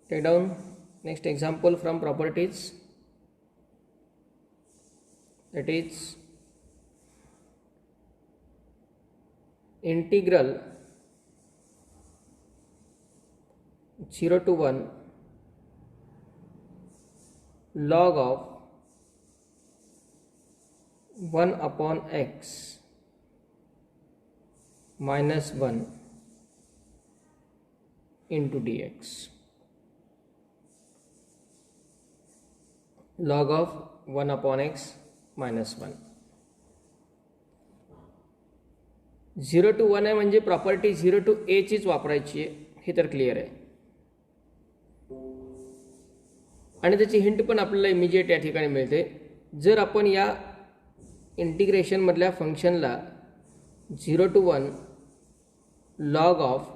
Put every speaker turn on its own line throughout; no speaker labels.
Take down next example from properties, that is integral 0 to 1 log of 1 upon x minus 1 into dx. Log of 1 upon x minus 1. 0 to 1 आहे म्हणजे property 0 to a चीच वापरायची आहे, हे तर clear आहे. आणि त्याची हिंट पण आपल्याला इमिजिएट या ठिकाणी मिळते. जर आपण या इंटिग्रेशन मधल्या फंक्शनला 0 to 1 log of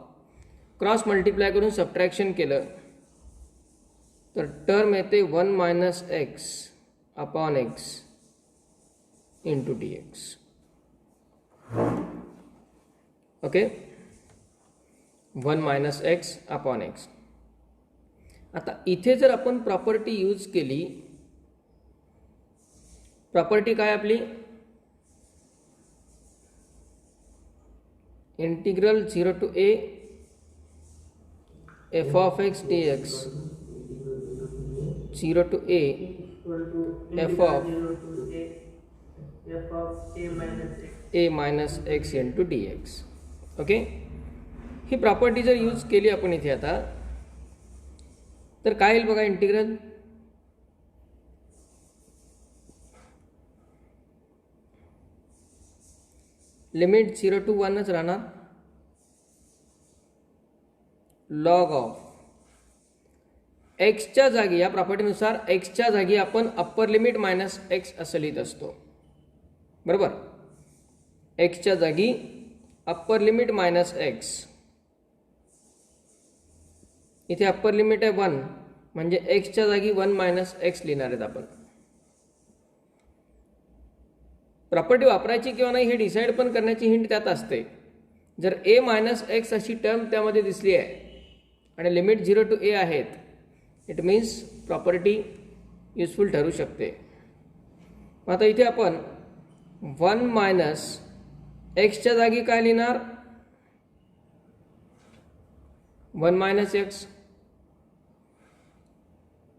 cross multiply करून सबट्रॅक्शन केलं तर टर्म येते 1 minus x upon x into d x. Okay, 1 minus x upon x. आता इथे जर आपण प्रॉपर्टी यूज केली, प्रॉपर्टी काय आपली, integral 0 to a f of x dx 0 to a f of a minus x into dx. Okay, ही property जर use केली आपण इथे आता तर काय येईल बघा. इंटिग्रल लिमिट 0 to 1च राहणार. लॉग ऑफ एक्सच्या जागी, या प्रॉपर्टीनुसार एक्सच्या जागी आपण अप्पर लिमिट मायनस एक्स असं लिहित असतो, बरोबर. एक्सच्या जागी अप्पर लिमिट मायनस एक्स. इथे अप्पर लिमिट आहे 1 म्हणजे एक्सच्या जागी 1 मायनस एक्स लिहिणार आहेत आपण. प्रॉपर्टी वापरायची किंवा नाही हे डिसाईड पण करण्याची हिंट त्यात असते. जर ए मायनस एक्स अशी टर्म त्यामध्ये दिसली आहे आणि लिमिट 0 to a आहेत, इट मीन्स प्रॉपर्टी युजफुल ठरू शकते. आता इथे आपण 1 मायनस एक्सच्या जागी काय लिहिणार, 1 मायनस एक्स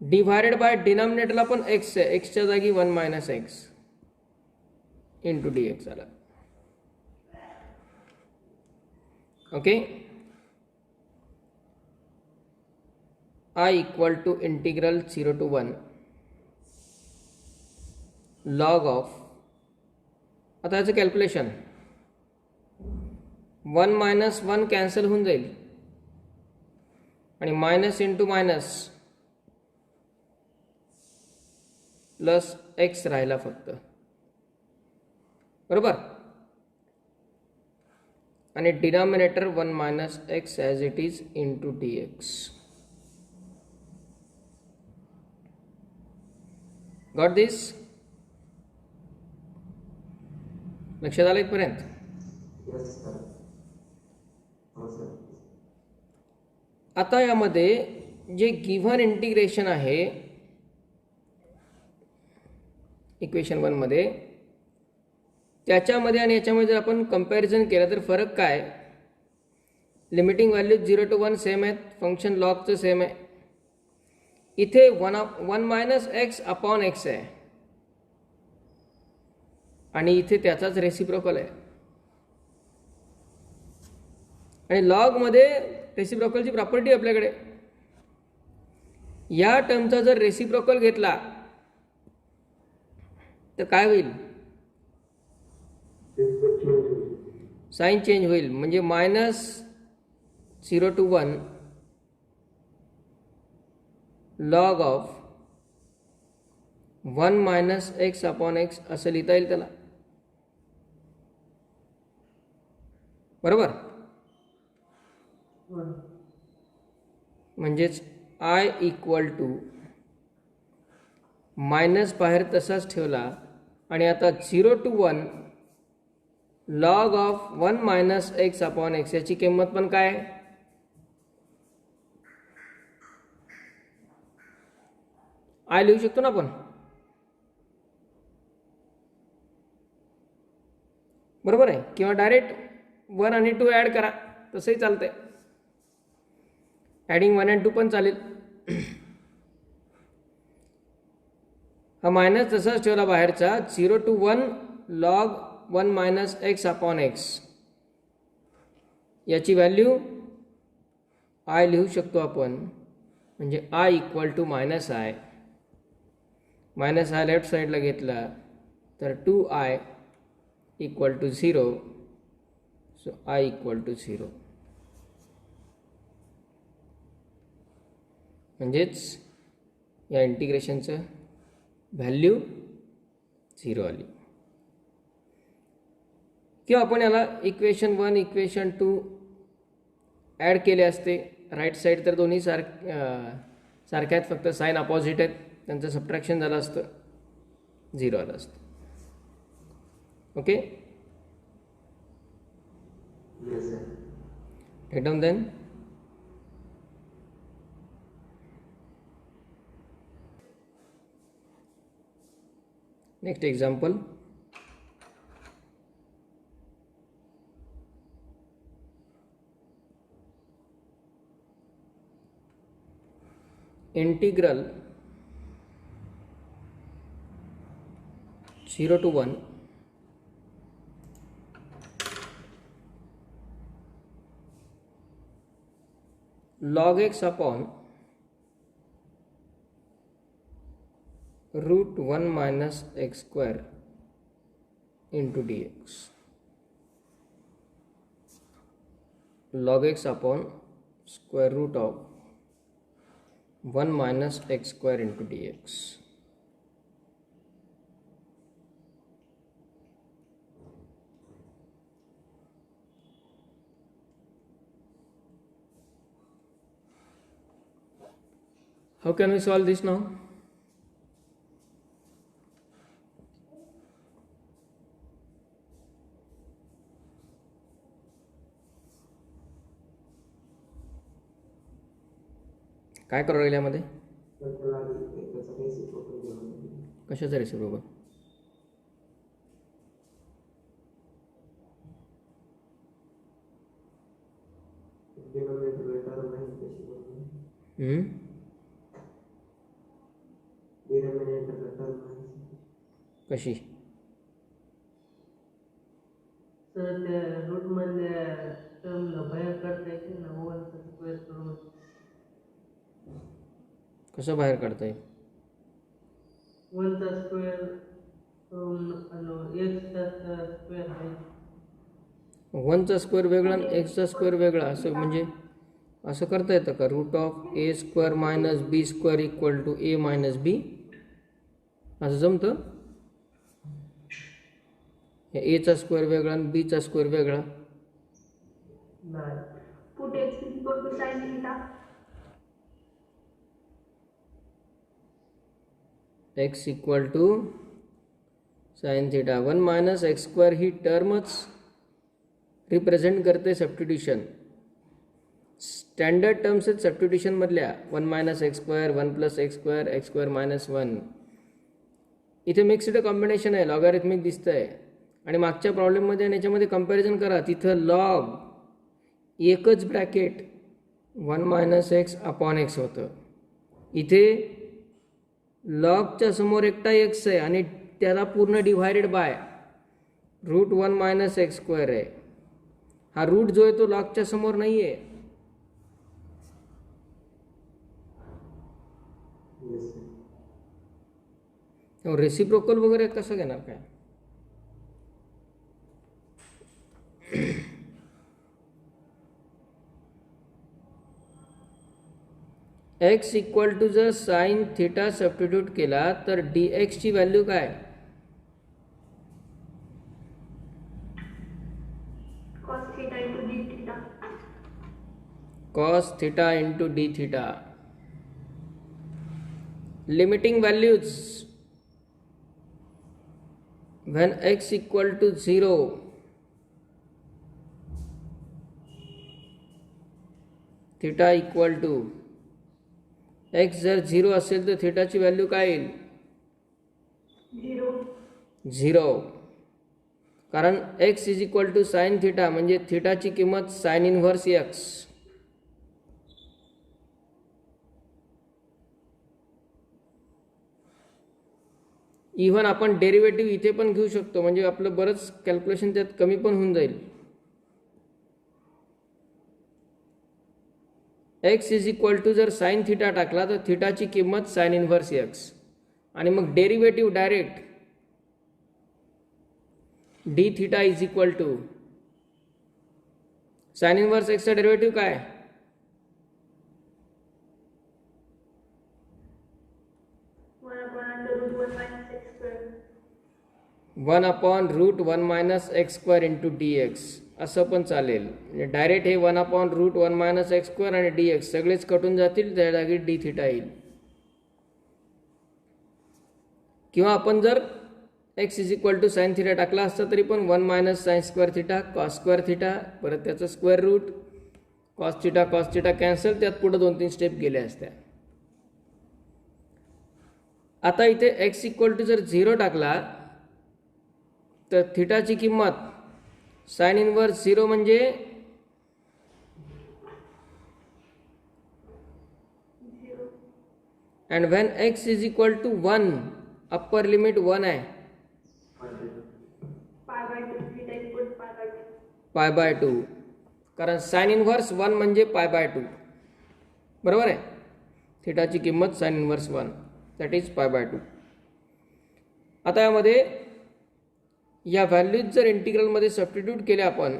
डिवायडेड बाय डिनॉमिनेटरला पण एक्स आहे, एक्सच्या जागी 1 minus x into d x आला. Okay, I equal to integral 0 to 1 log of, आता याचं कॅल्क्युलेशन 1 मायनस 1 कॅन्सल होऊन जाईल आणि minus into minus plus x राहिला फक्त, बरोबर. आणि denominator 1 minus x as it is into d x. Got this? लक्षात आलं इथपर्यंत? आता यामध्ये जे गिव्हन इंटिग्रेशन आहे इक्वेशन 1 मध्ये, त्याच्यामध्ये आणि याच्यामध्ये जर आपण कंपॅरिझन केलं तर फरक काय, लिमिटिंग व्हॅल्यू 0 to 1 सेम आहेत, फंक्शन लॉगचं सेम आहे. इथे 1 मायनस एक्स अपॉन एक्स आहे आणि इथे त्याचाच रेसिप्रोकल आहे. आणि लॉगमध्ये रेसिप्रोकलची प्रॉपर्टी आपल्याकडे, या टर्मचा जर रेसिप्रोकल घेतला तर काय होईल, साइन चेंज होईल. म्हणजे minus 0 to 1 log of 1 minus x upon x असं लिहिता येईल त्याला, बरोबर. म्हणजेच आय इक्वल टू मायनस बाहेर तसाच ठेवला आणि आता 0 to 1 log of 1 minus x upon x याची किंमत पण काय, आय लिहू शकतो ना आपण, बरोबर आहे, किंवा डायरेक्ट 1 आणि 2 ॲड करा तसंही चालतंय. ॲडिंग 1 and 2 पण चालेल. हा मायनस तसाच ठेवला बाहेरचा. 0 to 1 log 1 minus x upon x, याची व्हॅल्यू आय लिहू शकतो आपण, म्हणजे i equal to minus i. Minus i left साईडला घेतला तर 2i equal to 0. So i equal to 0. म्हणजेच या इंटिग्रेशनचं व्हॅल्यू 0 आली. किंवा आपण याला इक्वेशन 1 इक्वेशन 2 ॲड केले असते. राईट साईड तर दोन्ही सारख्या आहेत, फक्त साईन अपोजिट आहेत, त्यांचं सबट्रॅक्शन झालं असतं, 0 आलं असतं. Okay, take down then. Next example. Integral 0 to 1 log x upon root 1 minus x square into dx. Log x upon square root of 1 minus x square into dx. How can we solve this now? काय करावं लागेल यामध्ये? कशाचा reciprocal? कशी?
Sir त्या route मधल्या टर्मला बाहेर काढता येते ना, 1चा स्क्वेअर करून.
कसं बाहेर काढता येईल?
1चा स्क्वेअर करून एक्सचा स्क्वेअर आहे.
1चा स्क्वेअर वेगळा आणि एक्सचा स्क्वेअर वेगळा, असं म्हणजे असं करता येतं का? Root of a square minus b square equal to a minus b, असं जमतं? एचा स्क्वेअर वेगळा आणि बीचा स्क्वेअर वेगळा.
नाही.
put x is equal to sin theta.
X equal to sine theta. 1 minus x square ही टर्मच रिप्रेझेंट करते सबस्टिट्यूशन. स्टँडर्ड टर्म्स आहेत सबस्टिट्यूशनमधल्या. 1 minus x square, 1 plus x square, x square minus 1. इथे मिक्स्ड कॉम्बिनेशन आहे, logarithmic दिसतं आहे. आणि मागच्या प्रॉब्लेममध्ये आणि याच्यामध्ये कंपॅरिझन करा, तिथं लॉग एकच bracket 1 minus x upon x होतं. इथे लॉगच्या समोर एकटा एक्स आहे आणि त्याला पूर्ण divided by root 1 minus x square आहे. हा रूट जो आहे तो लॉगच्या समोर नाही आहे. रेसिप्रोकल वगैरे कसं घेणार काय? एक्स इक्वल टू जर साइन थिटा सबस्टिट्यूट केला तर डी एक्सची व्हॅल्यू काय?
Cos theta into d theta.
Cos theta into d theta. Limiting values when x equal to 0, theta equal to x जर 0 असेल तर थिटाची व्हॅल्यू काय येईल?
0.
0. कारण x is equal to sine theta म्हणजे थिटाची किंमत साइन इनव्हर्स एक्स. इव्हन आपण डेरिव्हेटिव्ह इथे पण घेऊ शकतो म्हणजे आपलं बरंच कॅल्क्युलेशन त्यात कमी पण होऊन जाईल. एक्स इज इक्वल टू जर साइन थिटा टाकला तर थिटाची किंमत साइन इनव्हर्स एक्स आणि मग derivative direct d theta is equal to sine inverse एक्सचा डेरिव्हेटिव्ह काय? One upon root one minus x square into d x असं पण चालेल. म्हणजे डायरेक्ट हे 1 upon root 1 minus x square आणि डी एक्स सगळेच कटून जातील, त्या जागी डी थिटा येईल. किंवा आपण जर x is equal to sine theta टाकला असता तरी पण 1 minus sine square theta cos square theta परत त्याचं square root cos theta cancel, त्यात पुढे 2-3 स्टेप गेल्या असत्या. आता इथे एक्स इक्वल टू जर 0 टाकला तर थिटाची किंमत साइन इनव्हर्स 0 म्हणजे
0.
And when x is equal to 1 upper limit 1 आहे पाय बाय 2 कारण साइन इनव्हर्स 1 म्हणजे पाय बाय 2 बरोबर आहे. थिटाची किंमत sine inverse 1 that is pi by 2. आता यामध्ये या व्हॅल्यूज जर इंटिग्रलमध्ये सबस्टिट्यूट केल्या आपण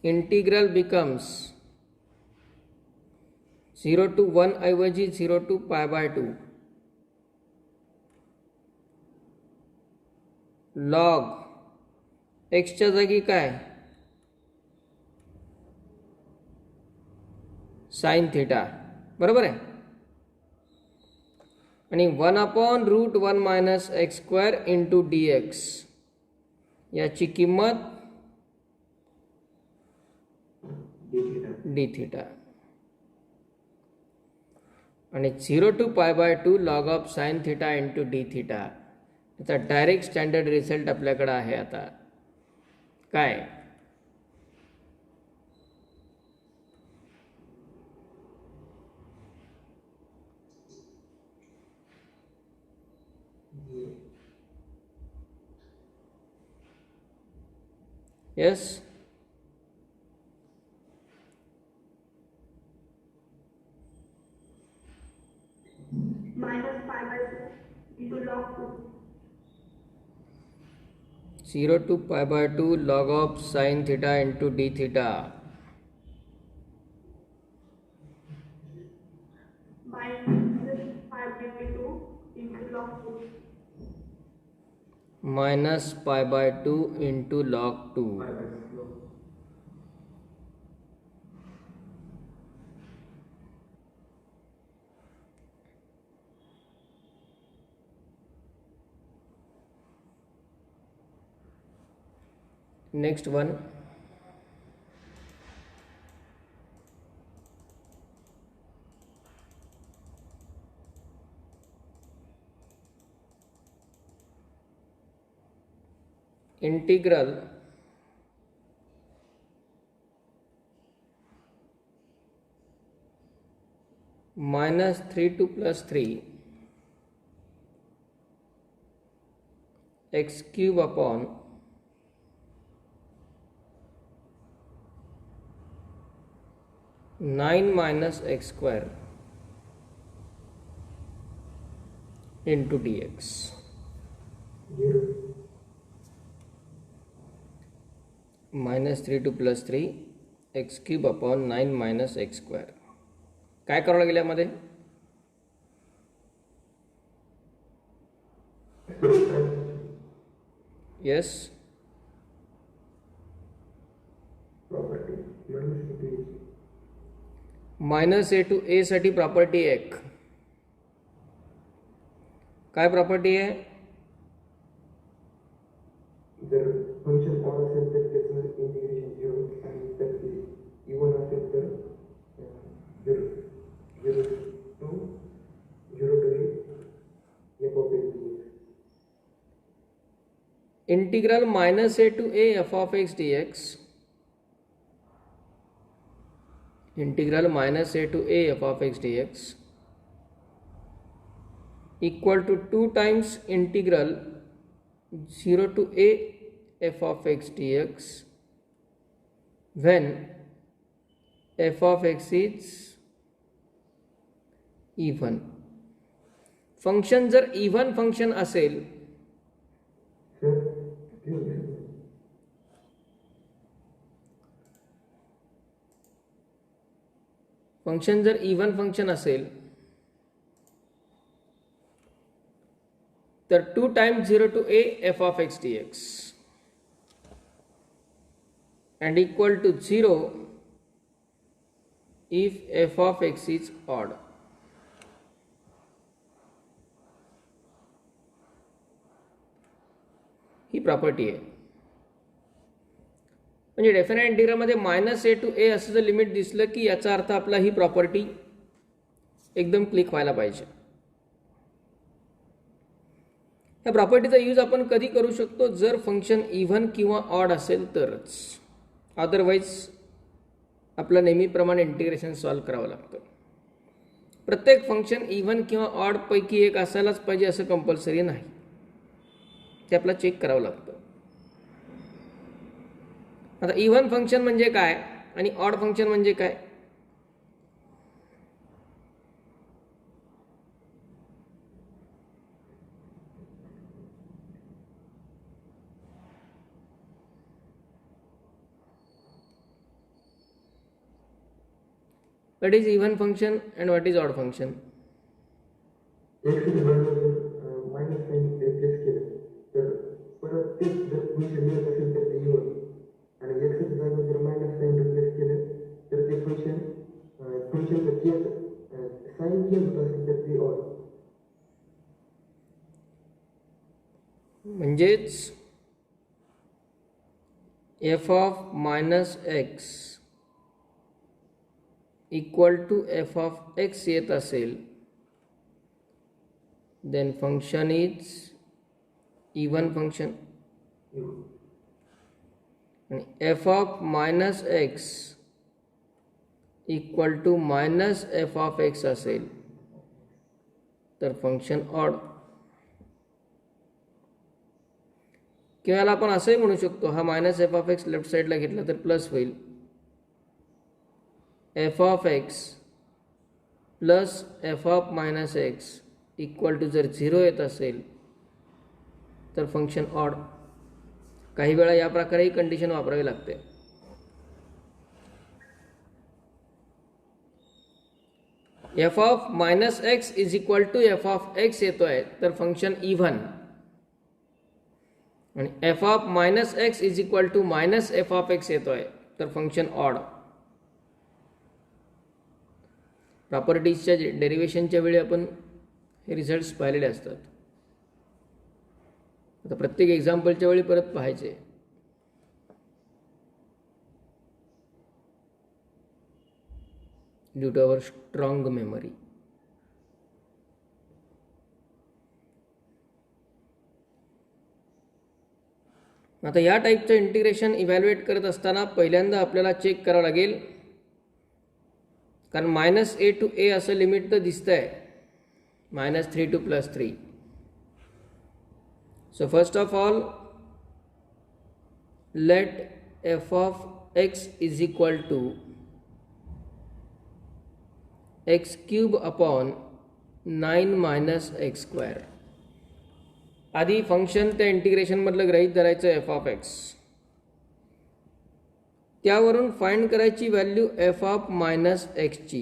इंटिग्रल बिकम्स 0 to 1 ऐवजी 0 to पाय बाय 2 लॉग एक्सच्या जागी काय साइन थिटा बरोबर आहे. आणि 1 upon root 1 minus x square into d x याची किंमत डी थिटा आणि 0 to pi by 2 log of sine theta into d theta. याचा डायरेक्ट स्टँडर्ड रिझल्ट आपल्याकडे आहे. आता काय yes
Minus pi by 2 into log 2.
0 to pi by 2 log of sin theta into d theta
Minus pi by 2 into log 2.
minus pi by 2 into log 2. Next one, integral minus 3 to plus 3 x cube upon nine minus x square into d x. Minus 3 two plus 3 x cube upon 9 minus x square. काय करावं लागेल यामध्ये yes minus A to ए साठी property 1 काय property आहे
जर function odd असेल तर त्याचं इंटिग्रेशन 0 आणि जर ते इव्हन असेल तर
integral -a to a f of x dx, integral -a to a f of x dx equal to 2 times integral 0 to a f of x dx when f of x is even. Function जर even function असेल तर 2 times 0 to a f of x dx and equal to 0 if f of x is odd. He property आहे. म्हणजे definite इंटिग्रलमध्ये -a to a असं जर limit दिसलं की याचा अर्थ आपला ही प्रॉपर्टी एकदम क्लिक व्हायला पाहिजे. या प्रॉपर्टीचा यूज आपण कधी करू शकतो, जर फंक्शन इव्हन किंवा ऑड असेल तरच. अदरवाईज आपलं नेहमीप्रमाणे इंटिग्रेशन सॉल्व्ह करावं लागतं. प्रत्येक फंक्शन इव्हन किंवा ऑड पैकी एक असायलाच पाहिजे असं कंपल्सरी नाही, ते आपल्याला चेक करावं लागतं. आता इव्हन फंक्शन म्हणजे काय आणि ऑड फंक्शन म्हणजे काय? What is even function and what is odd function?
x ची व्हॅल्यू मायनस साइन रिप्लेस केलं तर परत तेच जर फंक्शन मिळत असेल तर ते इव्हन, आणि x च्या जागी जर मायनस साइन रिप्लेस केलं तर ते फंक्शनचं चेंज साइन चेंज होत असेल तर ते ऑड.
म्हणजेच f of minus x equal to f of x येत असेल then function is even function, and f of minus x equal to minus f of x असेल तर फंक्शन ऑड. किंवा याला आपण असंही म्हणू शकतो, हा minus f of x left साईडला घेतला तर प्लस होईल. F of x plus f of minus x equal to जर 0 येत असेल तर फंक्शन ऑड. काही वेळा या प्रकारेही कंडिशन वापरावी लागते. F of minus x is equal to f of x येतोय तर फंक्शन इव्हन, आणि f of minus x is equal to minus f of x येतोय तर फंक्शन ऑड. प्रॉपर्टीजच्या डेरिव्हेशनच्या वेळी आपण हे रिझल्ट्स पाहिलेले असतात. आता प्रत्येक एक्झाम्पलच्या वेळी परत पाहायचे. Due to our strong memory. आता या टाईपचं इंटिग्रेशन इव्हॅल्युएट करत असताना पहिल्यांदा आपल्याला चेक करावं लागेल, कारण -a to a असं लिमिट तर दिसतंय, -3 to +3. So first of all let f of x is equal to x³ upon 9 minus x². आधी फंक्शन त्या इंटिग्रेशनमधलं गृहीत धरायचं एफ ऑफ एक्स, त्यावरून फाइंड करायची व्हॅल्यू एफ ऑफ मायनस एक्सची.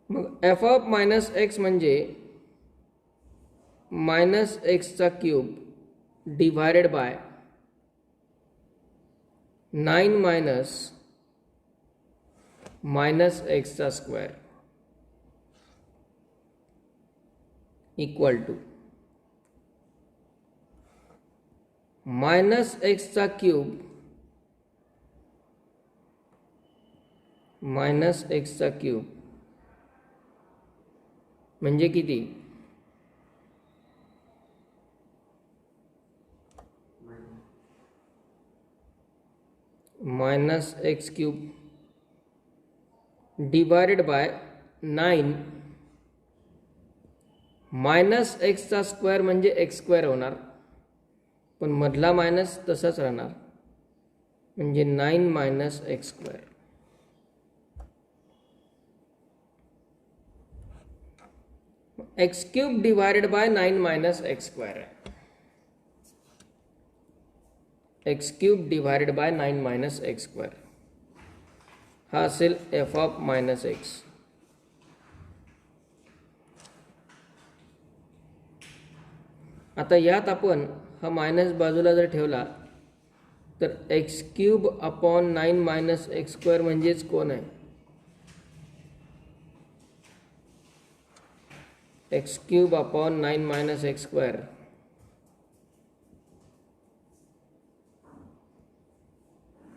मग एफ ऑफ मायनस एक्स म्हणजे मायनस एक्सचा क्यूब डिवायडेड बाय 9 मायनस एक्सचा स्क्वेअर इक्वल टू मायनस एक्सचा क्यूब म्हणजे किती? Minus x cube divided by 9 minus एक्सचा स्क्वेअर म्हणजे एक्स स्क्वेअर होणार, पण मधला मायनस तसाच राहणार, म्हणजे 9 minus x square. X cube divided by 9 minus x square आहे. X cube divided by 9 minus x square हा असेल एफ ऑफ मायनस एक्स. आता यात आपण हा मायनस बाजूला जर ठेवला तर x cube upon 9 minus x square म्हणजेच कोण आहे, x cube upon 9 minus x square.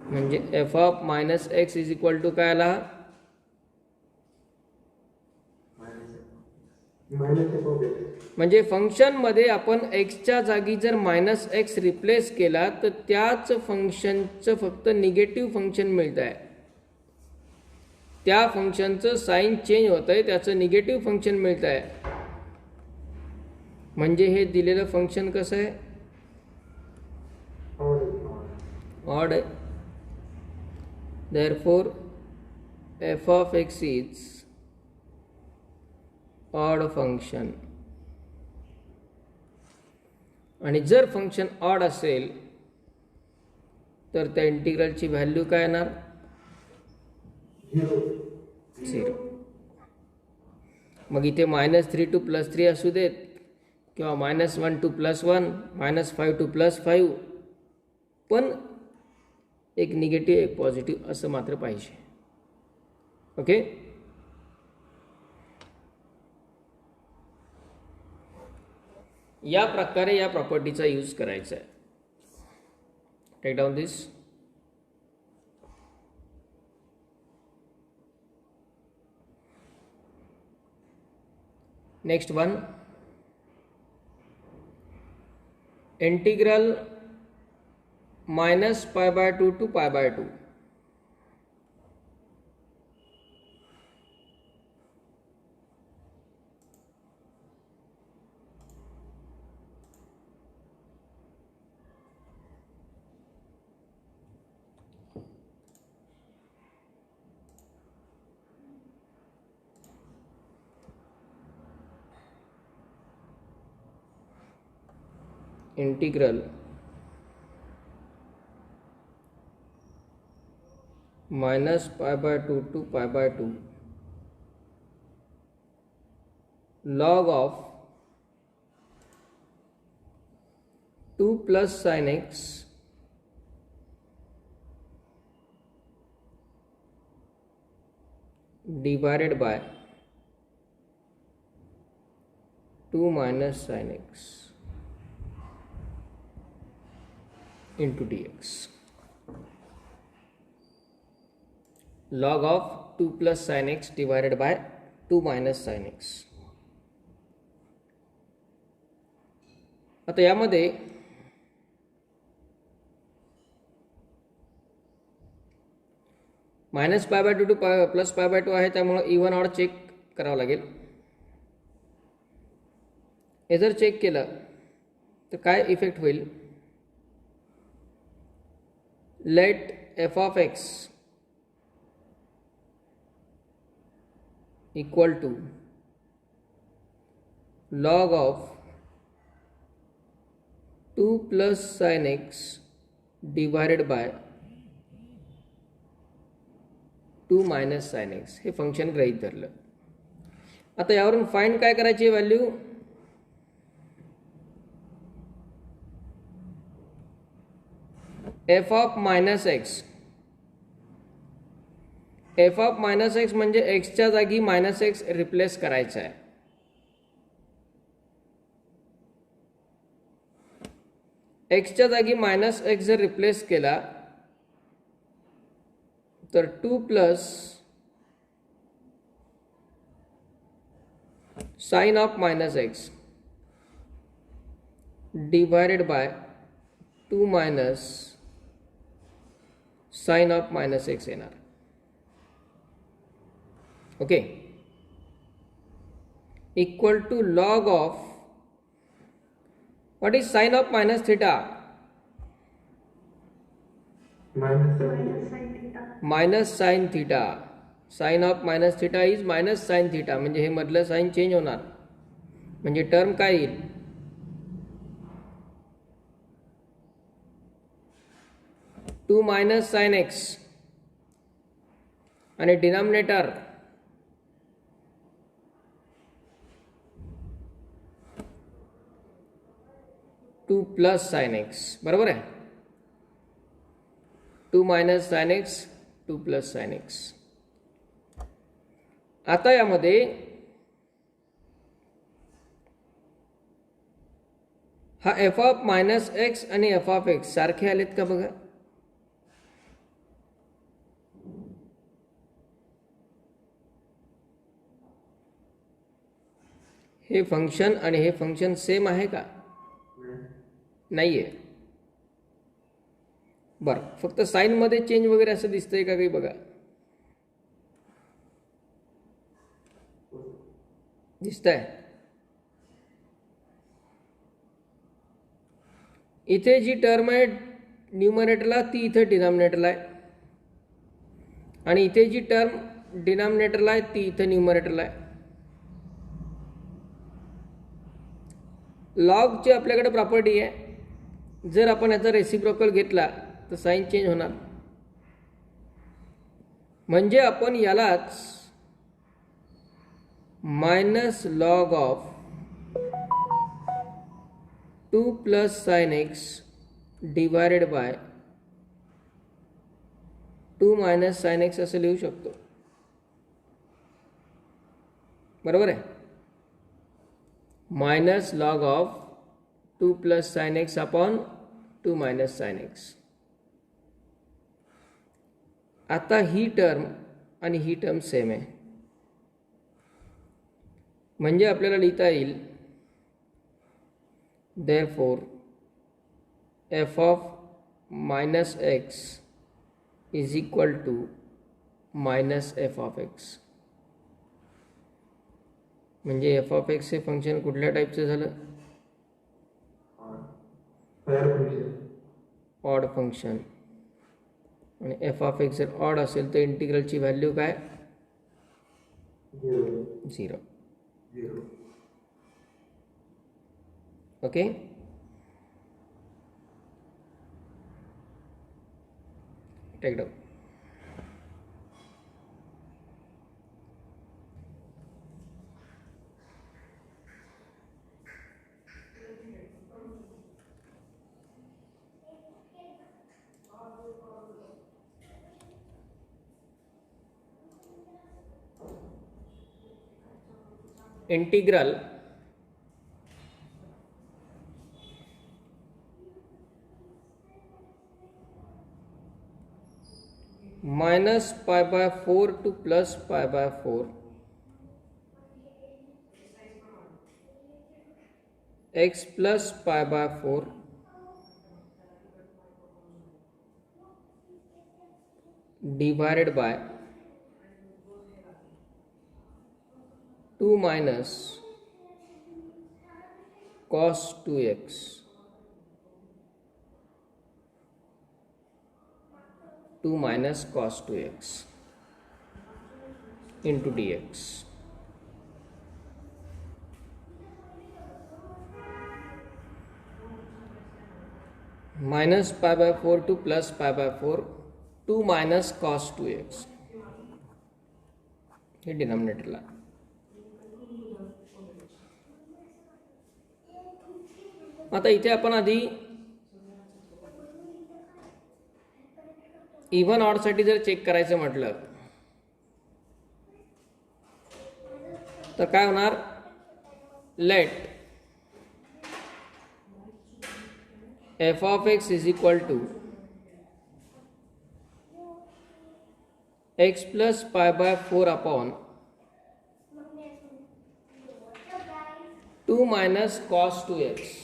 म्हणजे f of minus x is equal to काय आला,
मायनस एफ ऑफ एक्स.
म्हणजे फंक्शनमध्ये आपण एक्सच्या जागी जर मायनस एक्स रिप्लेस केला तर त्याच फंक्शनचं फक्त निगेटिव्ह फंक्शन मिळत आहे. त्या फंक्शनचं साईन चेंज होत आहे, त्याचं निगेटिव्ह फंक्शन मिळत आहे. म्हणजे हे दिलेलं फंक्शन कसं आहे, ऑड आहे. Therefore f of x is odd function. आणि जर फंक्शन ऑड असेल तर त्या इंटिग्रलची व्हॅल्यू काय येणार, 0. मग इथे -3 to +3 असू देत किंवा -1 to +1, -5 to +5, पण एक निगेटिव्ह एक पॉझिटिव्ह असं मात्र पाहिजे. ओके. या प्रकारे या प्रॉपर्टीचा यूज करायचा आहे. Take down this. Next one, integral -π/2 to π/2. Integral -π/2 to π/2 log of 2 plus sin x divided by 2 minus sin x into dx. Log of 2 plus sin x divided by 2 minus sin x. आता यामध्ये -π/2 to +π/2 आहे, त्यामुळे even odd check करावं लागेल. हे जर check केलं तर काय इफेक्ट होईल, let f of x equal to log of 2 plus sin x divided by 2 minus sin x हे फंक्शन गृहीत धरलं. आता यावरून फाइंड काय करायची value, f of minus x. F of minus x म्हणजे एक्सच्या जागी -x रिप्लेस करायचा आहे. एक्सच्या जागी -x जर रिप्लेस केला तर 2 plus sine of -x divided by 2 minus sine of minus x येणार. Okay, equal to log of what is sine of minus theta?
minus
minus sin theta.
Minus sine theta. Sine of minus theta is minus sine theta, म्हणजे हे मधलं sign change होणार, म्हणजे term काय येईल? Two minus sine x आणि denominator two plus sine x. बरोबर आहे. Two minus sine x, two plus sine x. आता यामध्ये हा एफ ऑफ मायनस एक्स आणि एफ ऑफ एक्स सारखे आलेत का बघा. हे फंक्शन आणि हे फंक्शन सेम आहे का? नाही आहे. बरं, फक्त साईनमध्ये चेंज वगैरे असं दिसतंय का काही बघा. दिसतंय. इथे जी टर्म आहे न्यूमरेटरला ती इथे डिनॉमिनेटरला आहे, आणि इथे जी टर्म डिनॉमिनेटरला आहे ती इथे न्यूमरेटरला आहे. लॉगची आपल्याकडे प्रॉपर्टी आहे, जर आपण याचा रेसिप्रोकल घेतला तर साइन चेंज होणार. म्हणजे आपण यालाच minus log of to plus sine x divided by two minus sine x असं लिहू शकतो. बरोबर आहे. Minus log of to plus sine x upon two minus sine x. आता ही टर्म आणि ही टर्म सेम आहे, म्हणजे आपल्याला लिहिता येईल therefore f of minus x is equal to minus f of x. म्हणजे एफ ऑफ एक्स हे फंक्शन कुठल्या टाईपचं झालं? Odd function. आणि एफ ऑफ एक्स जर ऑड असेल तर इंटिग्रलची व्हॅल्यू काय? 0. Okay. Take down. Integral minus pi by 4 to plus pi by 4 x plus pi by 4 divided by 2 minus cos 2x minus cos 2x into dx. Minus pi by 4 to plus pi by 4, 2 minus cos 2x हे डिनॉमिनेटरला. आता इथे आपण आधी even odd साठी जर check करायचं म्हटलं तर काय होणार? Let f of x is equal to x plus pi by 4 upon 2 minus cos 2x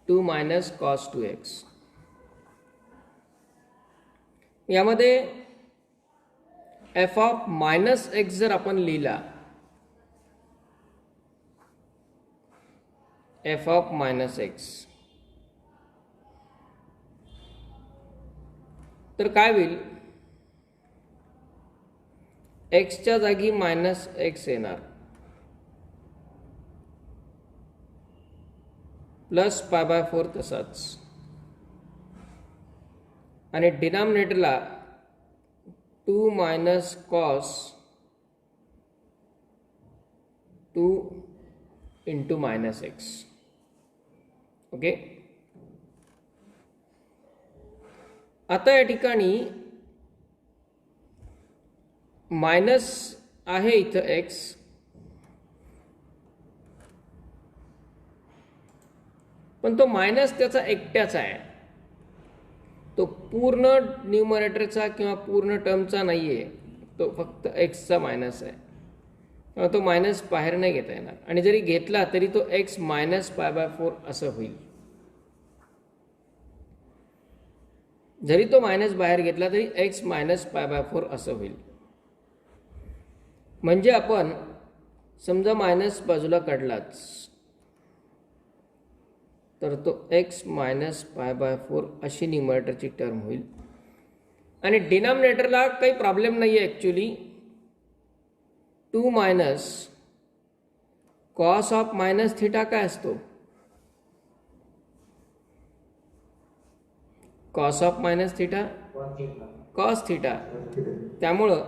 2 minus cos 2x. यामध्ये एफ ऑफ मायनस एक्स जर आपण लिहिला, एफ ऑफ मायनस एक्स, तर काय होईल, एक्सच्या जागी मायनस एक्स येणार, प्लस पाय बाय 4 तसाच, आणि डिनॉमिनेटरला 2 minus cos 2 into minus x. Okay. आता या ठिकाणी मायनस आहे इथं एक्स, पण तो मायनस त्याचा एकट्याचा आहे, तो पूर्ण न्यूमरेटरचा किंवा पूर्ण टर्मचा नाही आहे, तो फक्त एक्सचा मायनस आहे. तेव्हा तो मायनस बाहेर नाही घेता येणार, आणि जरी घेतला तरी तो एक्स मायनस पाय बाय 4 असं होईल. जरी तो मायनस बाहेर घेतला तरी एक्स मायनस पाय बाय 4 असं होईल. म्हणजे आपण समजा मायनस बाजूला काढलाच तर तो एक्स मायनस पाय बाय 4 अशी न्यूमरेटरची टर्म होईल. आणि डिनॉमिनेटरला काही प्रॉब्लेम नाही आहे actually. 2 minus cos of minus theta काय असतो, cos of minus theta cos theta. त्यामुळं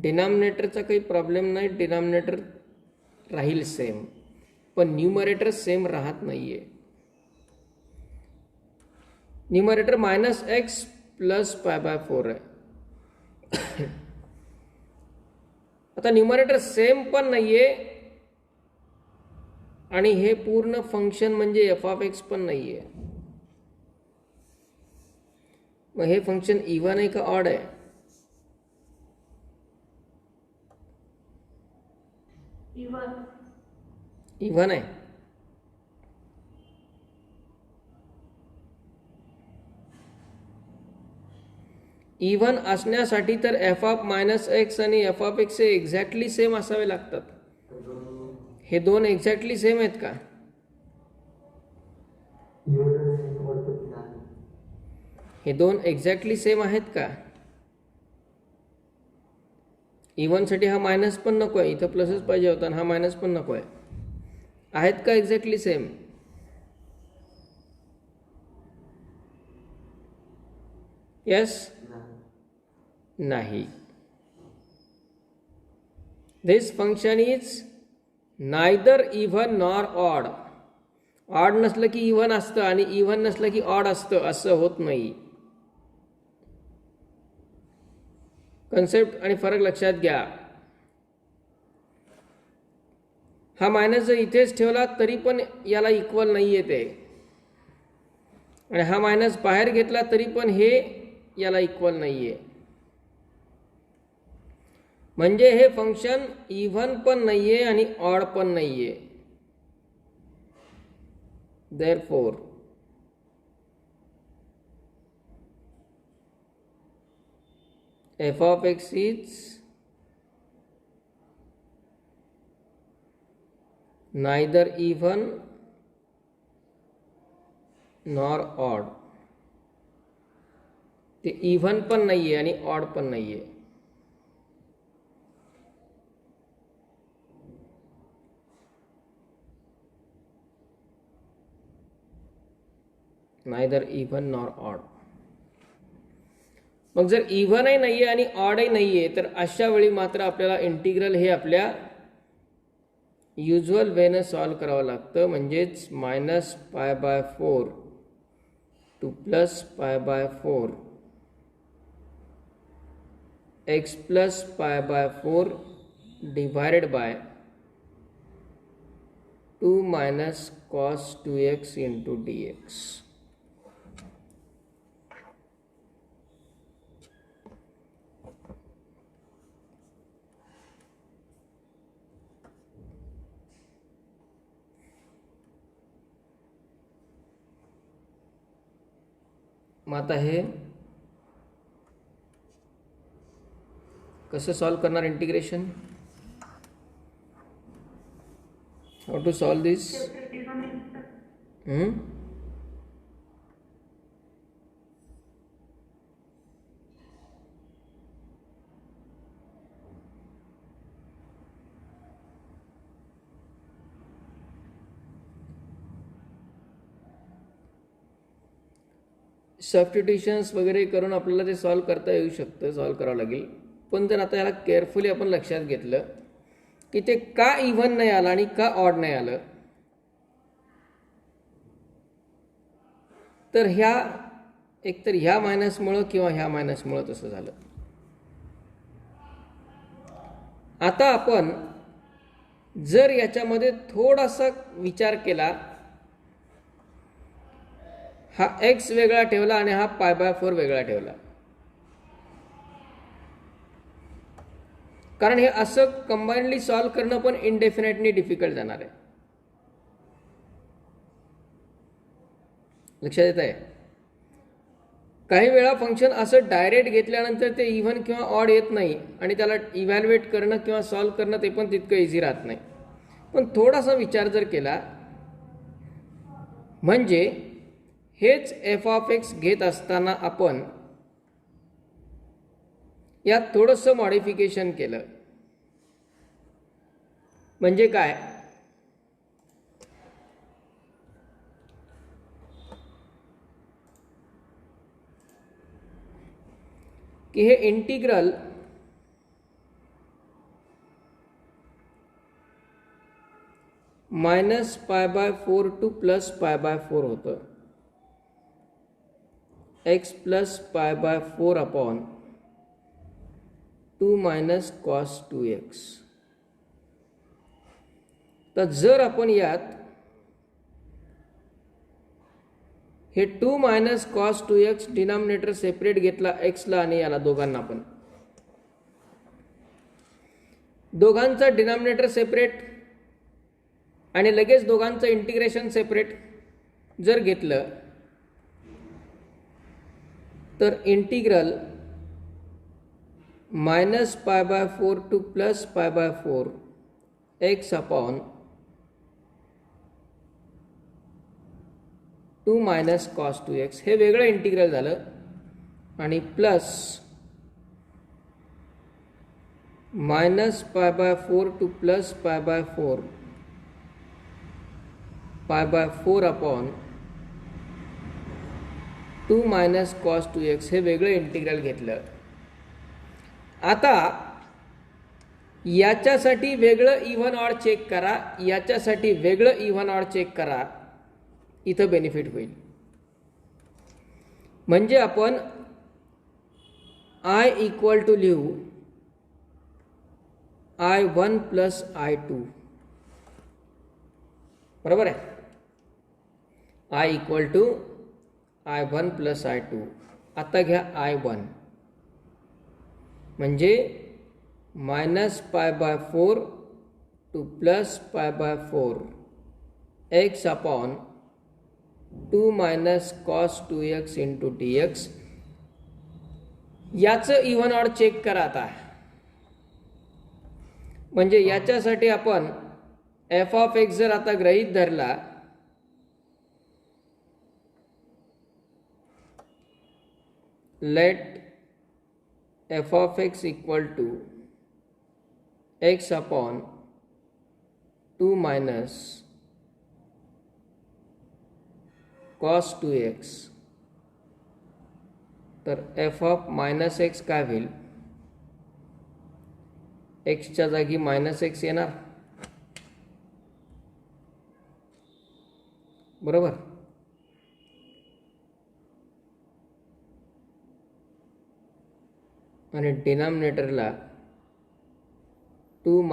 डिनॉमिनेटरचा काही प्रॉब्लेम नाही, डिनॉमिनेटर राहील सेम, पण न्यूमरेटर सेम राहत नाहीये. Numerator minus x plus pi by 4 आहे. आता न्यूमरेटर सेम पण नाहीये आणि हे पूर्ण फंक्शन म्हणजे एफ ऑफ एक्स पण नाहीये. मग हे फंक्शन इव्हन आहे का ऑड आहे? इव्हन आहे. इव्हन असण्यासाठी तर एफ ऑफ मायनस एक्स आणि एफ ऑफ एक्स हे एक्झॅक्टली सेम असावे लागतात. हे दोन एक्झॅक्टली सेम आहेत का? हे दोन एक्झॅक्टली सेम आहेत का? इव्हनसाठी हा मायनस पण नको आहे, इथं प्लसच पाहिजे होता, आणि हा मायनस पण नको आहे. आहेत का एक्झॅक्टली सेम? यस? नाही. This function is neither even nor odd. Odd नसलं की इव्हन असतं आणि इव्हन नसलं की ऑड असतं, असं होत नाही. कन्सेप्ट आणि फरक लक्षात घ्या. हा मायनस जर इथेच ठेवला तरी पण याला इक्वल नाही येते, आणि हा मायनस बाहेर घेतला तरी पण हे याला इक्वल नाही आहे. म्हणजे हे फंक्शन इव्हन पण नाही आहे आणि ऑड पण नाही आहे. Therefore f of x is neither even nor odd. ते इव्हन पण नाही आहे आणि ऑड पण नाही आहे. Neither even nor odd. मग जर इव्हनही नाही आहे आणि ऑडही नाही आहे तर अशा वेळी मात्र आपल्याला इंटिग्रल हे आपल्या युज्युअल वेनं सॉल्व करावं लागतं. म्हणजेच minus pi by 4 to plus pi by 4 x plus pi by 4 divided by 2 minus cos 2x into dx. मग आता हे कसं सॉल्व करणार integration? How to solve this? Substitutions वगैरे करून आपल्याला ते सॉल्व करता येऊ शकतं, सॉल्व करावं लागेल. पण जर आता याला केअरफुली आपण लक्षात घेतलं की ते का इव्हन नाही आलं आणि का ऑड नाही आलं, तर एकतर ह्या मायनसमुळं किंवा ह्या मायनसमुळं तसं झालं. आता आपण जर याच्यामध्ये थोडासा विचार केला, हा x वेगळा ठेवला आणि हा π/4 वेगळा ठेवला, कारण हे असं कंबाइनली सॉल्व करणं पण इनडेफिनेटली डिफिकल्ट जाणार आहे. लक्षात येत आहे? काही वेळा फंक्शन असं डायरेक्ट घेतल्यानंतर ते इव्हन किंवा ऑड येत नाही आणि त्याला इव्हॅल्युएट करणं किंवा सॉल्व करणं ते पण तितकं इझी राहत नाही. पण थोडासा विचार जर केला म्हणजे हेच f(x) घेत असताना आपण यात थोडंसं मॉडिफिकेशन केलं म्हणजे काय, की हे इंटिग्रल -π/4 टू +π/4 होतं. x + π/4 upon 2 - cos 2x. तर जर आपण यात हे 2 - cos 2x डिनॉमिनेटर सेपरेट घेतला x ला आणि याला दोघांना पण, दोघांचा डिनॉमिनेटर सेपरेट आणि लगेच दोघांचं इंटिग्रेशन सेपरेट जर घेतलं तर integral -π/4 to +π/4 x upon 2 - cos 2x हे वेगळं इंटिग्रल झालं आणि plus -π/4 to +π/4 π/4 upon 2 - cos 2x हे वेगळं इंटिग्रल घेतलं. आता याच्यासाठी वेगळं इव्हन ऑड चेक करा, याच्यासाठी वेगळं इव्हन ऑड चेक करा, इथं बेनिफिट होईल. म्हणजे आपण I = लिहू I1 + I2, बरोबर आहे. I = I1 + I2. आता घ्या I1 म्हणजे -π/4 to +π/4 x upon 2 - cos 2x into dx. याचं इव्हन ऑड चेक करा आता. म्हणजे याच्यासाठी आपण f(x) जर आता गृहीत धरला let f(x) = x upon 2 - cos 2x, तर f(-x) काय होईल, x च्या जागी -x येणार, बरोबर. आणि डिनॉमिनेटरला 2 -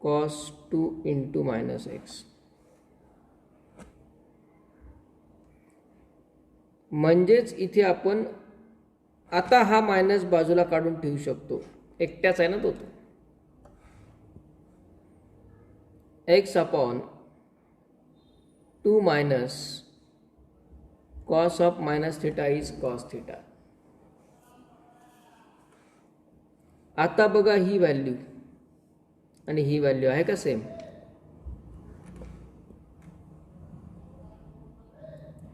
cos 2 इंटू -x. म्हणजेच इथे आपण आता हा मायनस बाजूला काढून ठेवू शकतो, एकट्याच आहे ना तो. x upon 2 - cos of -θ is cos θ. आता बघा ही व्हॅल्यू आणि ही व्हॅल्यू आहे का सेम?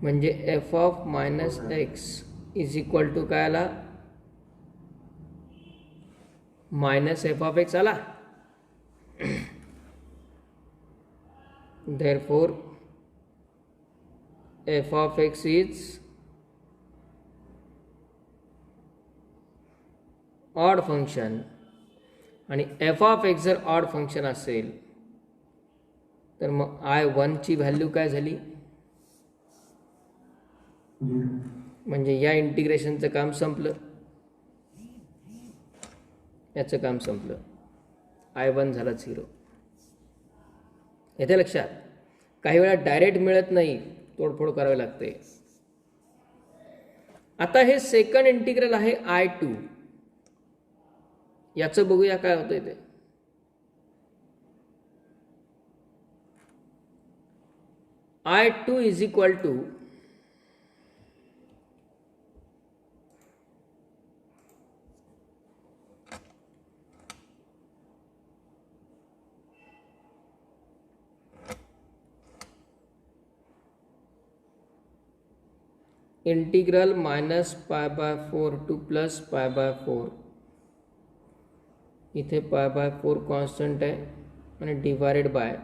म्हणजे f of minus x is equal to काय आला? मायनस एफ ऑफ एक्स आला. therefore f of x is odd function. आणि एफ ऑफ एक्स जर ऑड फंक्शन असेल तर मग I1 ची व्हॅल्यू काय झाली? म्हणजे या इंटिग्रेशनचं काम संपलं, याचं काम संपलं. I1 झाला 0. येथे लक्षात, काही वेळा डायरेक्ट मिळत नाही, तोडफोड करावी लागते. आता हे सेकंड इंटिग्रल आहे I2. याचं बघूया काय होतंय ते. I2 is equal to integral minus pi by 4 to plus pi by 4. इथे पाय बाय 4 कॉन्स्टंट आहे आणि divided by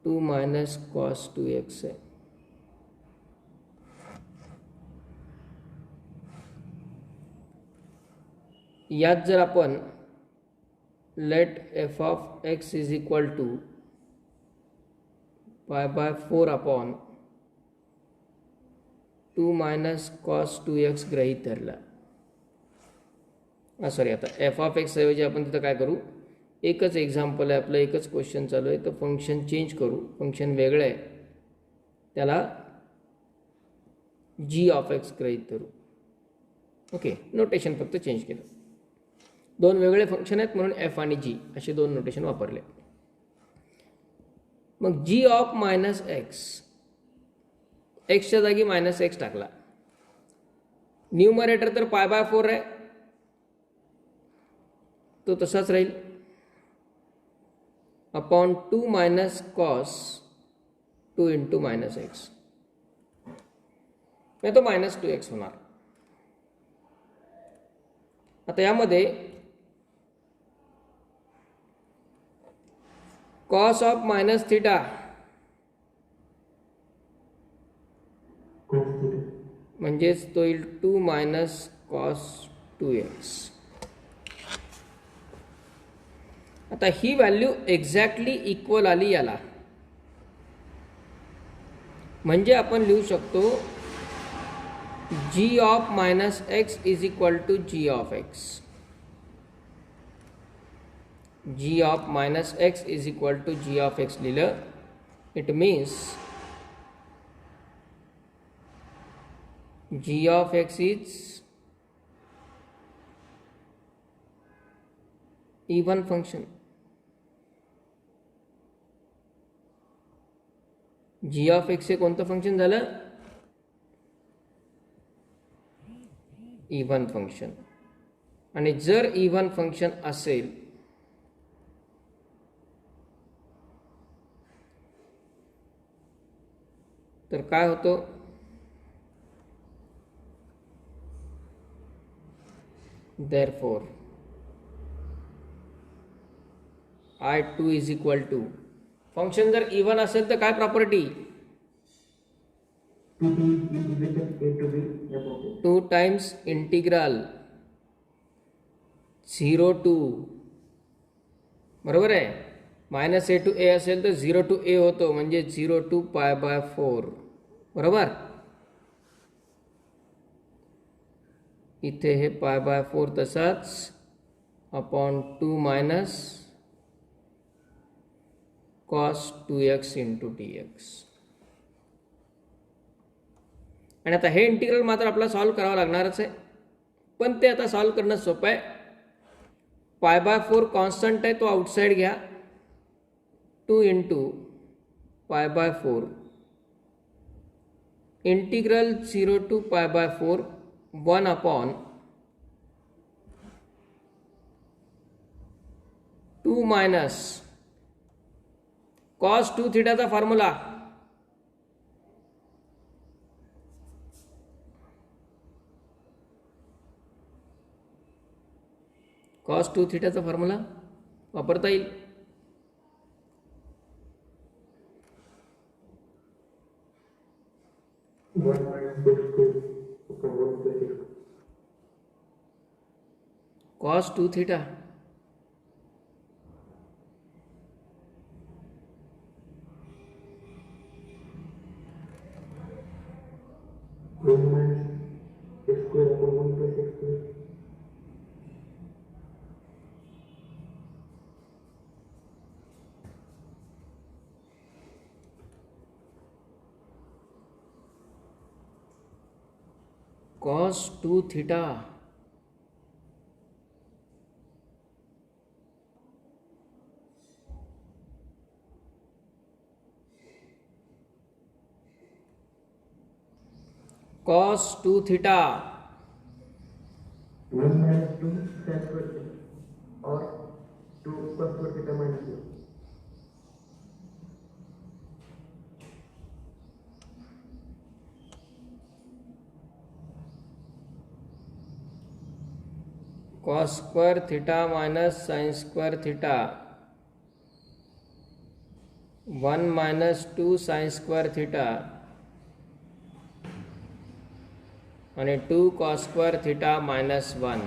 2 minus cos 2x आहे. यात जर आपण let f of x is equal to pi by 4 upon 2 minus cos 2x गृहीत धरला. सॉरी, आता एफ ऑफ एक्स ऐवजी आपण तिथं काय करू, एकच एक्झाम्पल आहे आपलं, एकच क्वेश्चन चालू आहे, तर फंक्शन चेंज करू. फंक्शन वेगळं आहे, त्याला जी ऑफ एक्स गृहीत धरू. ओके, नोटेशन फक्त चेंज केलं. दोन वेगळे फंक्शन आहेत म्हणून एफ आणि जी असे दोन नोटेशन वापरले. मग जी ऑफ मायनस एक्स, एक्सच्या जागी मायनस एक्स टाकला. न्यूमरेटर तर पाय बाय 4 आहे, तो तसाच राहील, upon 2 minus cos 2 into minus x, तो मायनस 2x होणार. आता यामध्ये कॉस ऑफ मायनस थिटा म्हणजेच तो येईल 2 मायनस कॉस 2x. आता ही व्हॅल्यू एक्झॅक्टली इक्वल आली याला, म्हणजे आपण लिहू शकतो g of minus x is equal to g of x. G of minus x is equal to g of x लिहिलं. It means g of x is even function. G of x हे कोणतं function झालं? Even function. आणि जर even function असेल तर काय होतं? therefore I2 is equal to, function जर इवन असेल तर काय प्रॉपर्टी? 2 टाइम्स इंटिग्रल 0 टू, बरोबर आहे, मायनस ए टू ए असेल तर 0 टू ए होतो, म्हणजे 0 टू पाय बाय 4, बरोबर. इथे हे पाय बाय 4 तसाच, upon 2 minus cos 2x into dx. आणि आता हे इंटिग्रल मात्र आपल्याला सॉल्व करावं लागणारच आहे, पण ते आता सॉल्व करणं सोपं आहे. पाय बाय 4 कॉन्स्टंट आहे, तो आउटसाइड घ्या. 2 into pi by 4 integral 0 to pi by 4 1 upon 2 minus cos 2 थिटाचा फॉर्म्युला कॉस 2 थिटाचा फॉर्म्युला वापरता येईल.
One minus x square upon one plus x.
Cos 2 theta
one minus x square upon one plus x square.
Cos 2 theta cos 2 theta
one minus two sine square theta और two cos square theta minus one.
Cos square theta minus sine square theta 1 minus 2 sine square theta आणि 2 cos square theta minus 1.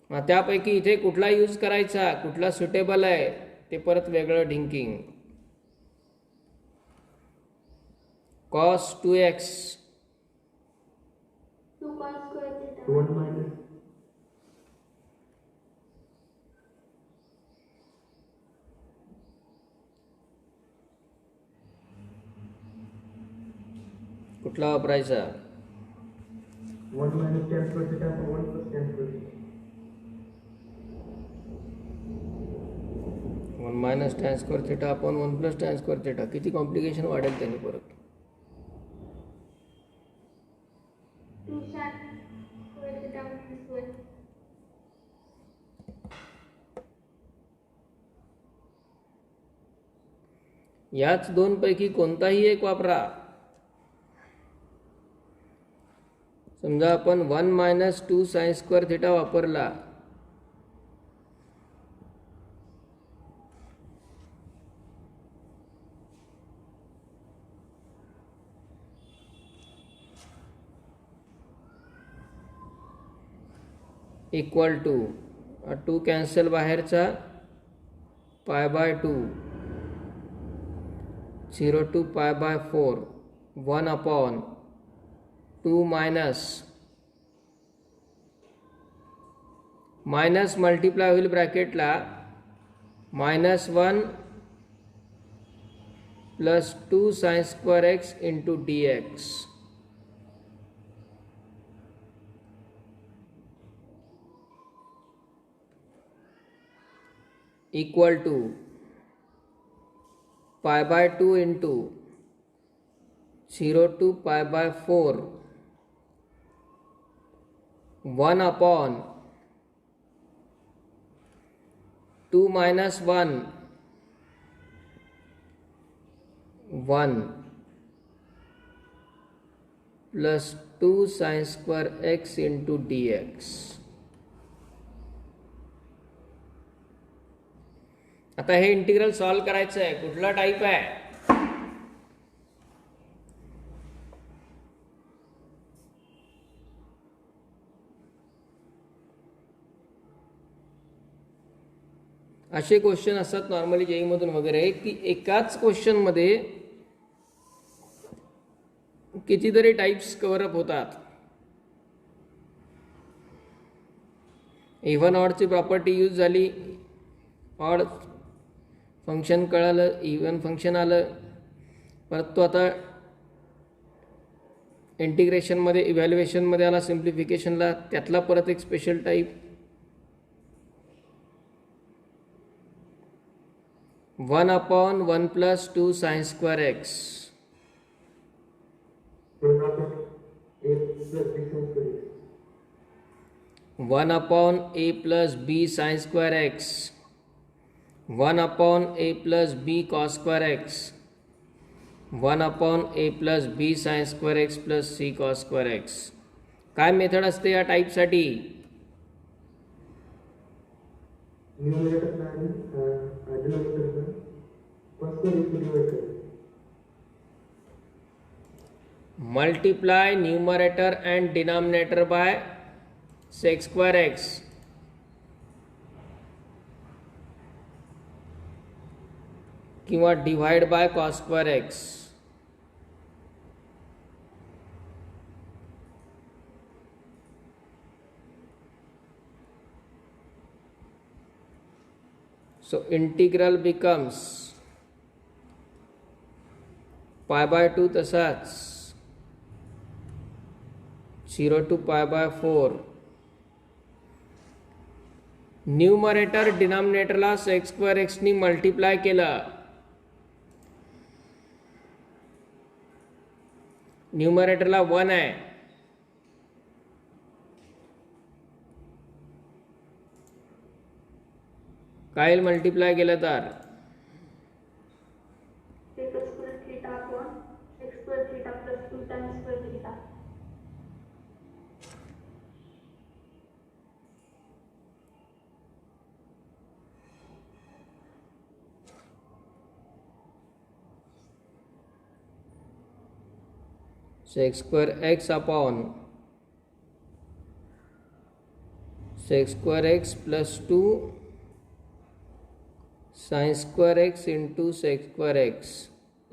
त्यापैकी इथे कुठला use करायचा, कुठला suitable आहे ते परत वेगळं thinking. Cos 2x
2 cos square theta.
वन मायनस
कुठला वापरायचा.
वन minus tan square theta upon one plus tan square theta.
1 minus tan square theta upon 1 plus tan square theta. किती कॉम्प्लिकेशन वाढेल त्यांनी परत.
2 sin square theta minus 1.
याच दोन पैकी कोणताही एक वापरा. समजा आपण 1 मायनस 2 साइन स्क्वेअर थीटा वापरला, इक्वल टू 2 कॅन्सल बाहेरचा pi by 2 0 to pi by 4 1 upon 2 minus minus multiply होईल ब्रॅकेटला -1 plus 2 sine square x into d x equal to pi by 2 into 0 to pi by 4 1 upon 2 minus 1 1 plus 2 sine square x into d x. आता हे integral solve करायचं आहे. कुठला type आहे. असे question असतात नॉर्मली जेई मधून वगैरे की एकाच क्वेश्चन मध्ये कितीतरी टाइप्स कव्हरअप होतात. इव्हन ऑडची प्रॉपर्टी यूज झाली, ऑड फंक्शन कळालं, इव्हन फंक्शन आलं, परत तो आता इंटिग्रेशनमध्ये इव्हॅल्युएशनमध्ये आला, सिम्प्लिफिकेशनला त्यातला परत एक special type. 1 upon 1 plus 2 sine square x 1 upon a plus b sin square x, 1 upon a plus b cos square x, 1 upon a plus b sin square x plus c cos square x. काय method असते या टाईपसाठी?
न्यूमरेटरला आणि डिनॉमिनेटरला पासून इथे divide करायचं.
Multiply numerator and denominator by sec square x. किंवा divide by cos square x. So integral becomes pi by 2 तसाच 0 to pi by 4. Numerator डिनॉमिनेटरला sec square x नी मल्टिप्लाय केलं. न्यूमरेटरला 1 आहे, काय मल्टिप्लाय केलं तर
sec square theta upon x square theta plus 2 times square theta.
sec square x upon sec square x plus 2 sin square x into sec square x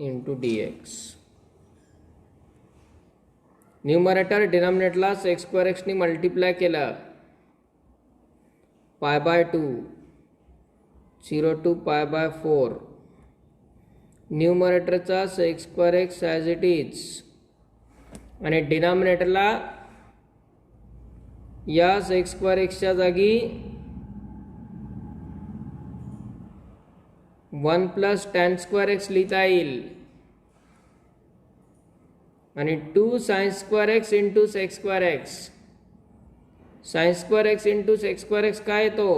into dx. Numerator डिनॉमिनेटरला sec square x नी multiply केलं. pi by 2 0 to pi by 4. न्यूमरेटरचा sec square x as it is आणि डिनॉमिनेटरला या sec square x च्या जागी 1 plus tan square x लिहिता येईल आणि 2 sin square x into sec square x. sin square x into sec square x काय येतो?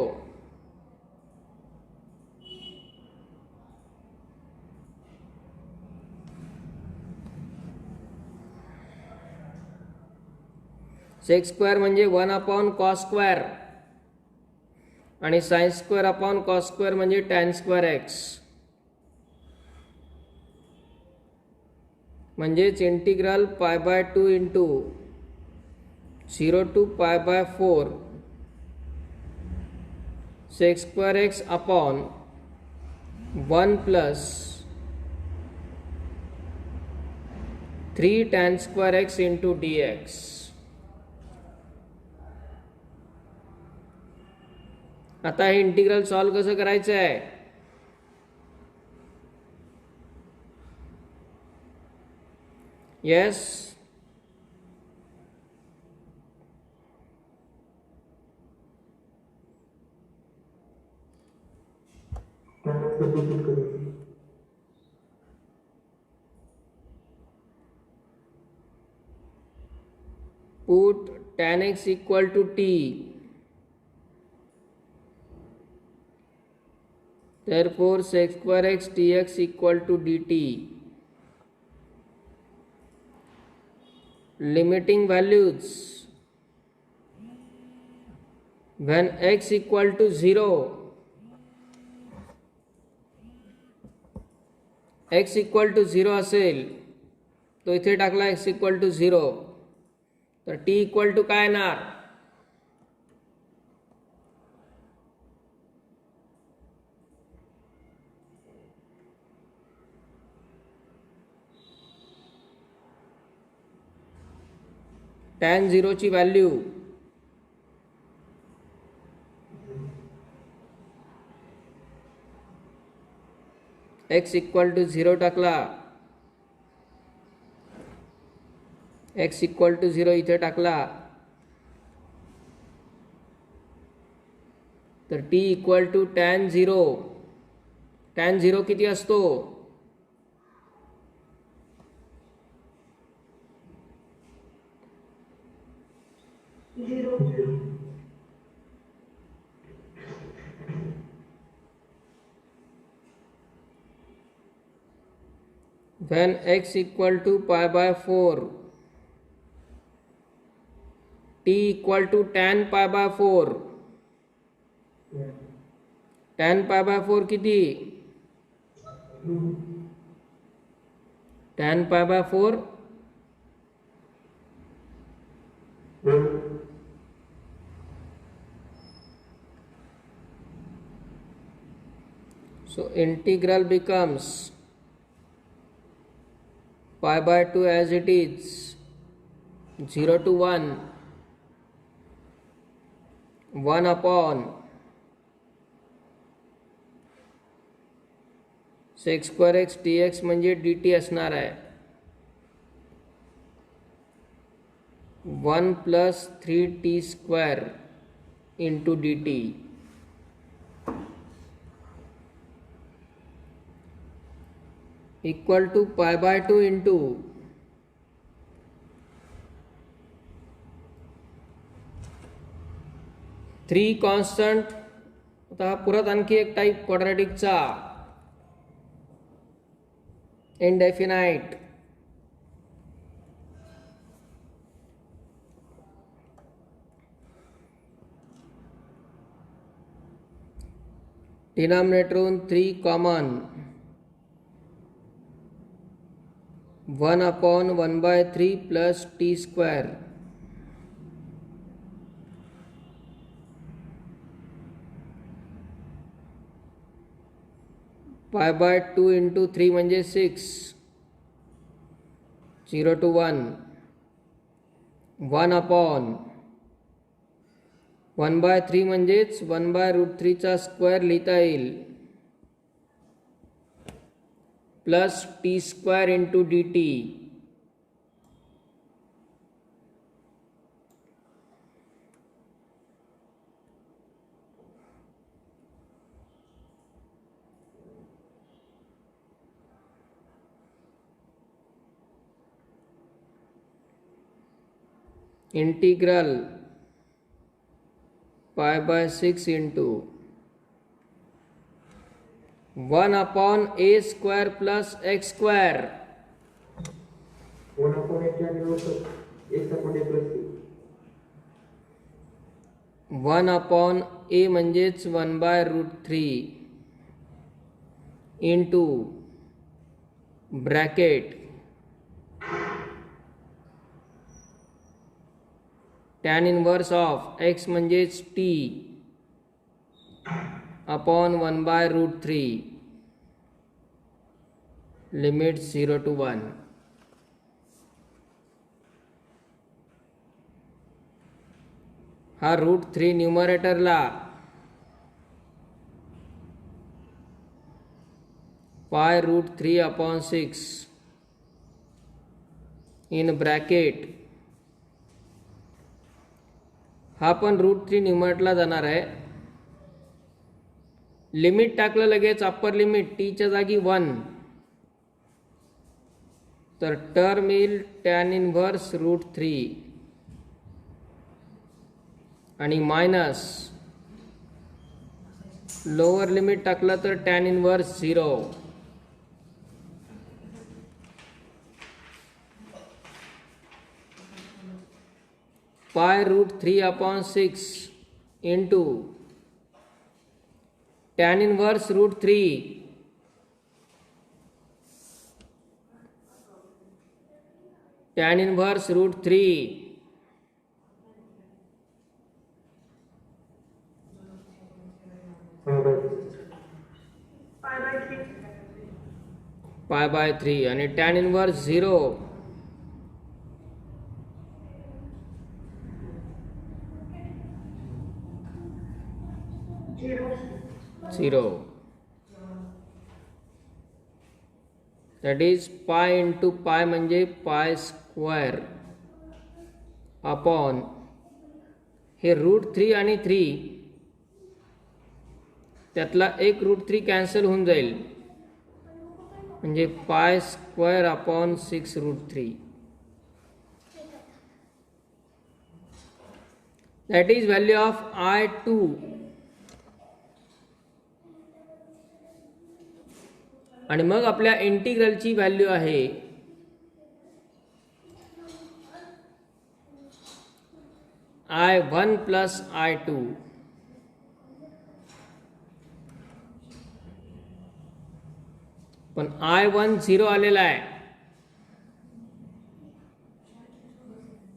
sec square म्हणजे 1 upon cos square आणि sin square upon cos square म्हणजे tan square x. म्हणजेच integral pi by 2 into 0 to pi by 4 sec square x upon 1 plus 3 tan square x into dx. आता हे integral solve कसं करायचं आहे? Yes,
substitute करायचं.
put tan x equal to t. Therefore sec square x dx equal to dt. Limiting values when x equal to 0, x equal to 0 असेल तो इथे टाकला x equal to 0, तर t equal to काय येणार? tan 0 ची value x equal to 0 टाकला, x equal to 0 इथे टाकला, तर t equal to tan 0. tan 0 किती असतो?
0.
when x equal to pi by 4, t equal to tan pi by 4. tan pi by 4 किती? tan pi by 4 so integral becomes pi by 2 as it is 0 to 1 upon sec square x dx म्हणजे dt असणार आहे 1 plus 3t square into dt equal to pi by 2 into 3 constant. आता हा परत आणखी एक type क्वाड्रॅटिकचा indefinite. डिनॉमिनेटरहून 3 common 1 upon 1/3 plus t square pi by 2 into 3 म्हणजे 6 0 to 1 upon 1/3 म्हणजेच 1/√3 चा स्क्वेअर लिहिता येईल plus T square into D T. Integral pi by 6 into 1 upon a square plus x square
1 upon x आणि x upon a plus c.
1 upon a म्हणजेच 1/√3 into bracket tan inverse of x म्हणजेच t upon 1/√3 limit 0 to 1. हा √3 न्यूमरेटरला पाय √3 upon 6 in bracket हा पण √3 न्यूमरेटरला जाणार आहे. Limit टाकलं लगेच अप्पर लिमिट टी च्या जागी 1 तर टर्म येईल tan इनवर्स √3 आणि मायनस लोअर लिमिट टाकलं तर tan इनवर्स 0. पाय √3 upon 6 into tan inverse √3 tan inverse √3 pi by 3 आणि tan inverse 0 0. That is pi into pi म्हणजे pi square upon हे √3 आणि 3 त्यातला एक √3 कॅन्सल होऊन जाईल म्हणजे pi square upon 6√3. That is value of I2. आणि मग आपल्या इंटिग्रलची व्हॅल्यू आहे I1 प्लस I2. पण I1 0 आलेला आहे,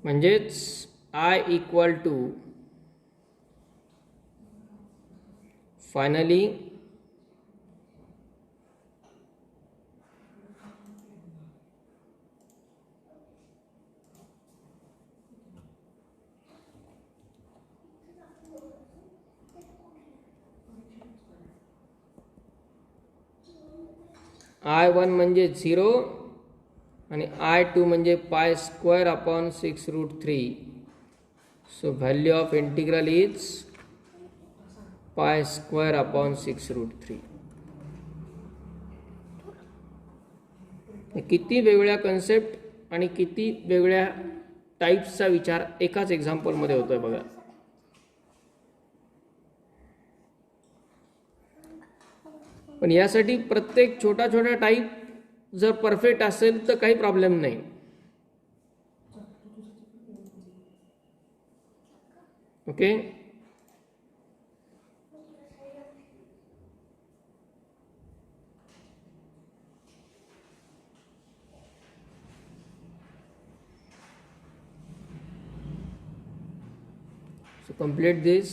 म्हणजेच I equal to finally I1 म्हणजे 0 आणि I2 म्हणजे pi square upon 6√3. So value of integral is pi square upon 6√3. किती वेगळ्या कन्सेप्ट आणि किती वेगळ्या टाईप्सचा विचार एकाच एक्झाम्पलमध्ये होतोय बघा. पण यासाठी प्रत्येक छोटा छोटा टाईप जर परफेक्ट असेल तर काही प्रॉब्लेम नाही. ओके. So complete this.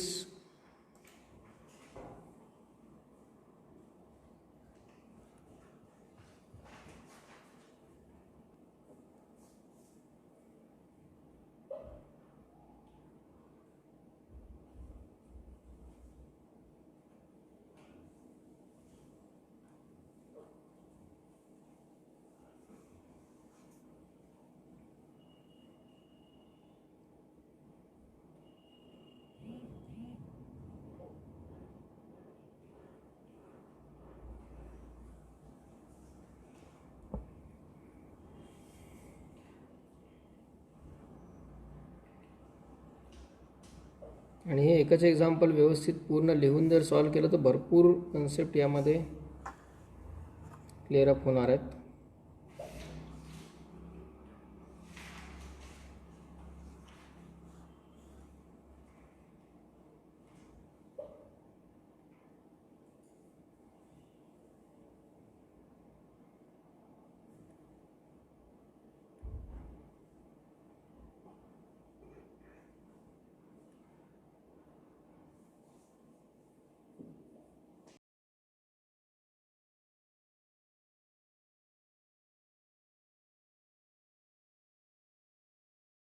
आणि हे एकच एक्झाम्पल व्यवस्थित पूर्ण लिहून जर सॉल्व केलं तर भरपूर कन्सेप्ट यामध्ये क्लिअर अप होणार आहेत.